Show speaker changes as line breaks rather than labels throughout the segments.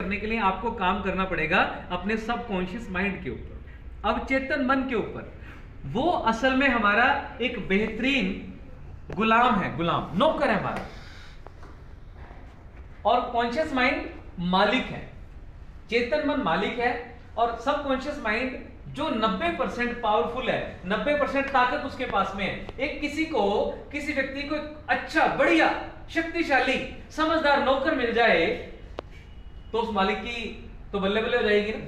करने के लिए आपको काम करना पड़ेगा अपने सबकॉन्शियस माइंड के ऊपर, अवचेतन मन के ऊपर। वो असल में हमारा एक बेहतरीन गुलाम है, गुलाम नौकर है हमारा, और कॉन्शियस माइंड मालिक है, चेतन मन मालिक है, और सबकॉन्शियस माइंड जो 90% पावरफुल है, 90% ताकत उसके पास में है। एक किसी व्यक्ति को अच्छा बढ़िया शक्तिशाली समझदार नौकर मिल जाए तो उस मालिक की तो बल्ले बल्ले हो जाएगी ना।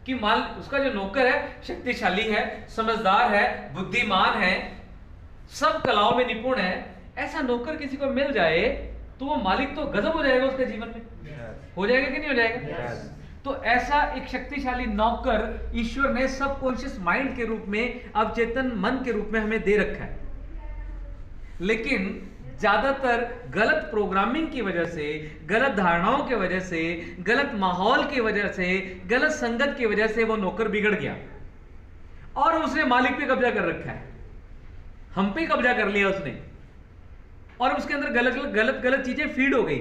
कि उसका जो नौकर है शक्तिशाली है, समझदार है, बुद्धिमान है, सब कलाओं में निपुण है, ऐसा नौकर किसी को मिल जाए तो वो मालिक तो गजब हो जाएगा उसके जीवन में। हो जाएगा कि नहीं हो जाएगा? तो ऐसा एक शक्तिशाली नौकर ईश्वर ने सबकॉन्शियस माइंड के रूप में, अवचेतन मन के रूप में हमें दे रखा है। लेकिन ज्यादातर गलत प्रोग्रामिंग की वजह से, गलत धारणाओं की वजह से, गलत माहौल की वजह से, गलत संगत की वजह से वो नौकर बिगड़ गया और उसने मालिक पे कब्जा कर रखा है, हम पे कब्जा कर लिया उसने, और उसके अंदर गलत चीजें फीड हो गई।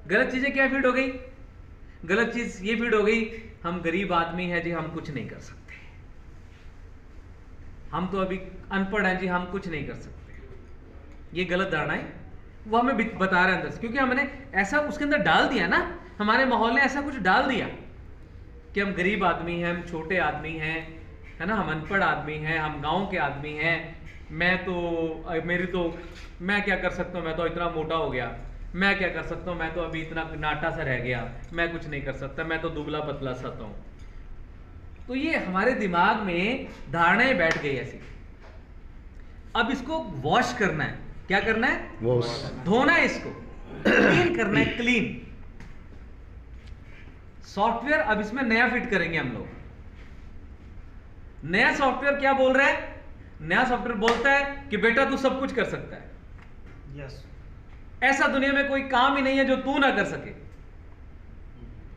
गलत चीजें क्या फीड हो गई? गलत चीज ये फीड हो गई, हम गरीब आदमी हैं जी, हम कुछ नहीं कर सकते, हम तो अभी अनपढ़ हैं जी, हम कुछ नहीं कर सकते। ये गलत धारणा है, वो हमें बता रहा है अंदर से, क्योंकि हमने ऐसा उसके अंदर डाल दिया ना, हमारे माहौल ने ऐसा कुछ डाल दिया कि हम गरीब आदमी हैं, हम छोटे आदमी हैं, है ना, हम अनपढ़ आदमी हैं, हम गांव के आदमी हैं, मैं क्या कर सकता हूँ, मैं तो इतना मोटा हो गया, मैं क्या कर सकता हूँ, मैं तो अभी इतना नाटा सा रह गया, मैं कुछ नहीं कर सकता, मैं तो दुबला पतला सा हूँ। तो ये हमारे दिमाग में धारणाएं बैठ गई ऐसी। अब इसको वॉश करना है। क्या करना है? वॉश, धोना है, इसको क्लीन करना है, क्लीन। सॉफ्टवेयर अब इसमें नया फिट करेंगे हम लोग। नया सॉफ्टवेयर क्या बोल रहा है? नया सॉफ्टवेयर बोलता है कि बेटा तू सब कुछ कर सकता है।
यस।
ऐसा दुनिया में कोई काम ही नहीं है जो तू ना कर सके।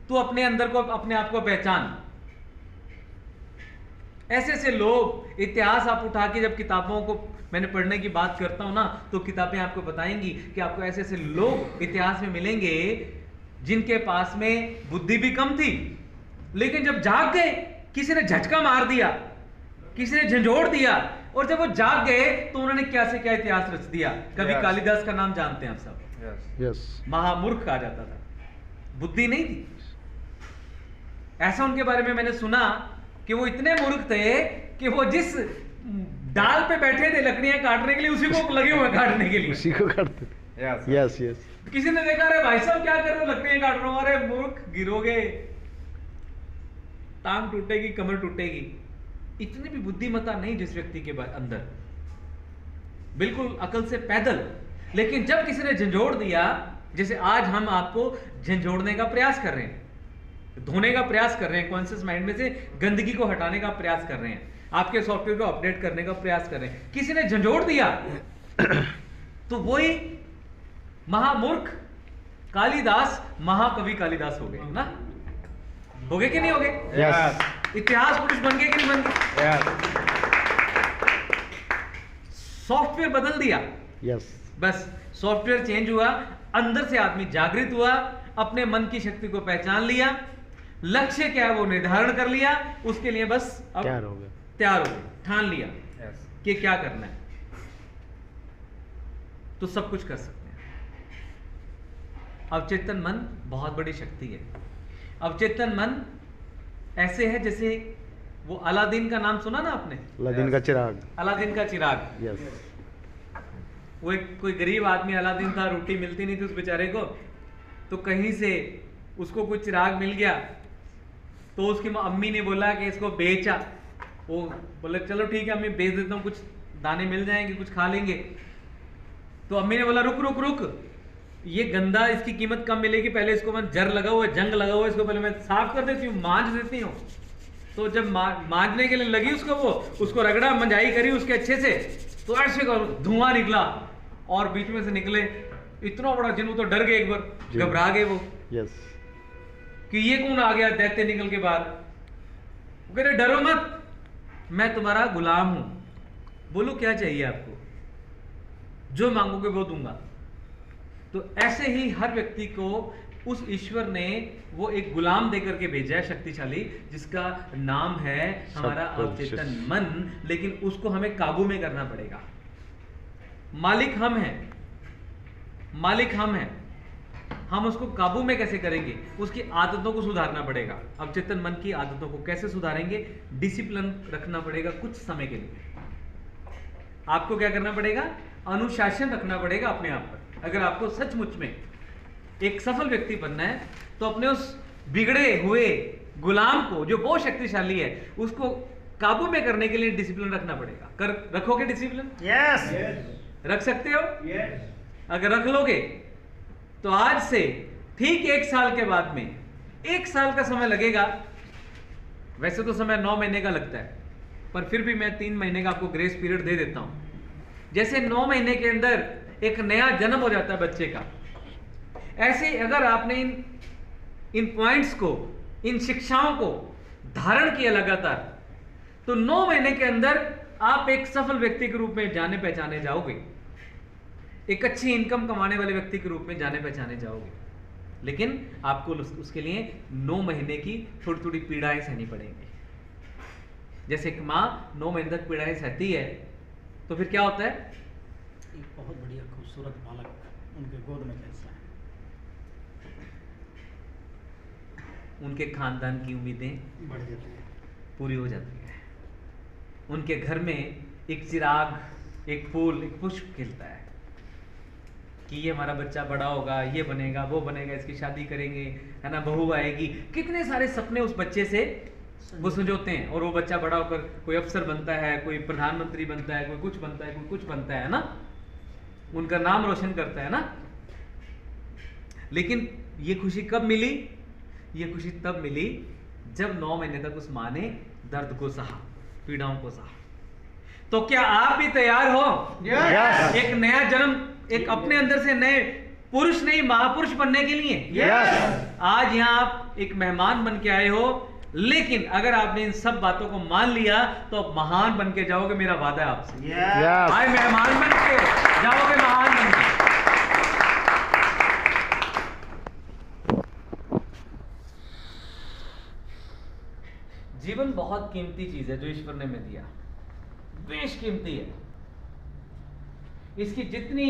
तू अपने अंदर को, अपने आप को पहचान। ऐसे लोग, इतिहास आप उठा के जब किताबों को मैंने पढ़ने की बात करता हूं ना, तो किताबें आपको बताएंगी कि आपको ऐसे लोग इतिहास में मिलेंगे जिनके पास में बुद्धि भी कम थी, लेकिन जब जाग गए, किसी ने झटका मार दिया, किसी ने झंझोड़ दिया, और जब वो जाग गए तो उन्होंने क्या से क्या इतिहास रच दिया। कभी कालिदास का नाम जानते हैं आप सब?
यस।
महामूर्ख कहा जाता था, बुद्धि नहीं थी। ऐसा उनके बारे में मैंने सुना कि वो इतने मूर्ख थे कि वो जिस डाल पे बैठे थे लकड़ियां काटने के लिए, उसी को लगे हुए काटने के लिए,
उसी को काटते थे। Yes yes.
किसी ने देखा, अरे भाई साहब क्या कर रहे हो, लकड़ियां काट रहे हो, अरे मूर्ख गिरोगे, टांग टूटेगी, कमर टूटेगी। इतनी भी बुद्धिमत्ता नहीं जिस व्यक्ति के अंदर, बिल्कुल अकल से पैदल। लेकिन जब किसी ने झंझोड़ दिया, जैसे आज हम आपको झंझोड़ने का प्रयास कर रहे हैं, धोने का प्रयास कर रहे हैं, कॉन्शियस माइंड में से गंदगी को हटाने का प्रयास कर रहे हैं, आपके सॉफ्टवेयर को अपडेट करने का प्रयास कर रहे हैं, किसी ने झंझोड़ दिया तो वही महामूर्ख कालिदास महाकवि कालिदास हो गए ना। हो गए कि नहीं हो गए?
यस।
इतिहास पुरुष बन गए कि नहीं बन गए?
यस।
सॉफ्टवेयर बदल दिया।
यस।
बस सॉफ्टवेयर चेंज हुआ, अंदर से आदमी जागृत हुआ, अपने मन की शक्ति को पहचान लिया, लक्ष्य क्या है वो निर्धारण कर लिया, उसके लिए बस अब तैयार हो गए, ठान लिया कि क्या करना है, तो सब कुछ कर सकते हैं। अवचेतन मन बहुत बड़ी शक्ति है। अवचेतन मन ऐसे है जैसे वो अलादीन का नाम सुना ना आपने?
अलादीन का चिराग।
अलादीन का चिराग।
यस।
वो एक कोई गरीब आदमी अलादीन था, रोटी मिलती नहीं थी उस बेचारे को, तो कहीं से उसको कुछ चिराग मिल गया, तो उसकी अम्मी ने बोला कि इसको बेचा। वो बोले चलो ठीक है अम्मी बेच देता हूँ, कुछ दाने मिल जाएंगे, कुछ खा लेंगे। तो अम्मी ने बोला रुक रुक रुक, ये गंदा, इसकी कीमत कम मिलेगी, पहले इसको मैं जंग लगा हुआ इसको पहले मैं साफ कर देती हूँ, मांज देती हूँ। तो जब मांजने के लिए लगी उसको रगड़ा, मंजाई करी उसके अच्छे से, तो ऐसे धुआं निकला, और बीच में से निकले इतना बड़ा जिन, वो तो डर गए, एक बार घबरा गए वो।
यस।
कि ये कौन आ गया दैत्य निकल के बाहर। वो कह रहे डरो मत, मैं तुम्हारा गुलाम हूं, बोलो क्या चाहिए आपको, जो मांगोगे वो दूंगा। तो ऐसे ही हर व्यक्ति को उस ईश्वर ने वो एक गुलाम देकर के भेजा है शक्तिशाली, जिसका नाम है हमारा अवचेतन मन, लेकिन उसको हमें काबू में करना पड़ेगा। मालिक हम हैं, मालिक हम हैं, हम उसको काबू में कैसे करेंगे? उसकी आदतों को सुधारना पड़ेगा। अवचेतन मन की आदतों को कैसे सुधारेंगे? डिसिप्लिन रखना पड़ेगा कुछ समय के लिए। आपको क्या करना पड़ेगा? अनुशासन रखना पड़ेगा अपने आप पर। अगर आपको सचमुच में एक सफल व्यक्ति बनना है तो अपने उस बिगड़े हुए गुलाम को, जो बहुत शक्तिशाली है, उसको काबू में करने के लिए डिसिप्लिन रखना पड़ेगा। रखोगे डिसिप्लिन?
यस।
रख सकते हो?
यस।
अगर रख लोगे तो आज से ठीक 1 साल के बाद में, 1 साल का समय लगेगा। वैसे तो समय 9 महीने का लगता है, पर फिर भी मैं 3 महीने का आपको ग्रेस पीरियड दे देता हूं। जैसे 9 महीने के अंदर एक नया जन्म हो जाता है बच्चे का, ऐसे अगर आपने इन पॉइंट्स को, इन शिक्षाओं को धारण किया लगातार, तो 9 महीने के अंदर आप एक सफल व्यक्ति के रूप में जाने पहचाने जाओगे, एक अच्छी इनकम कमाने वाले व्यक्ति के रूप में जाने पहचाने जाओगे। लेकिन आपको उसके लिए 9 महीने की थोड़ी थोड़ी पीड़ाएं सहनी पड़ेंगी। जैसे एक माँ 9 महीने तक पीड़ाएं सहती है, तो फिर क्या होता है?
एक बहुत बढ़िया खूबसूरत बालक उनके गोद में कैसा है,
उनके खानदान की उम्मीदें
बढ़ जाती है,
पूरी हो जाती है। उनके घर में एक चिराग, एक फूल, एक पुष्प खिलता है कि ये हमारा बच्चा बड़ा होगा, ये बनेगा, वो बनेगा, इसकी शादी करेंगे, है ना, बहू आएगी। कितने सारे सपने उस बच्चे से वो संजोते हैं, और वो बच्चा बड़ा होकर कोई अफसर बनता है, कोई प्रधानमंत्री बनता है, कोई कुछ बनता है, कोई कुछ बनता है ना, उनका नाम रोशन करता है ना। लेकिन ये खुशी कब मिली? ये खुशी तब मिली जब 9 महीने तक उस माँ ने दर्द को सहा, पीड़ाओं को सहा। तो क्या आप भी तैयार हो?
Yes.
एक नया जन्म, एक अपने अंदर से नए पुरुष नहीं महापुरुष बनने के लिए?
Yes.
आज यहाँ आप एक मेहमान बन के आए हो, लेकिन अगर आपने इन सब बातों को मान लिया तो आप महान बन के जाओगे, मेरा वादा है आपसे।
Yes.
आज मेहमान बन के जाओगे, महान बन के। जीवन बहुत कीमती चीज है जो ईश्वर ने हमें दिया, बेशकीमती है। इसकी जितनी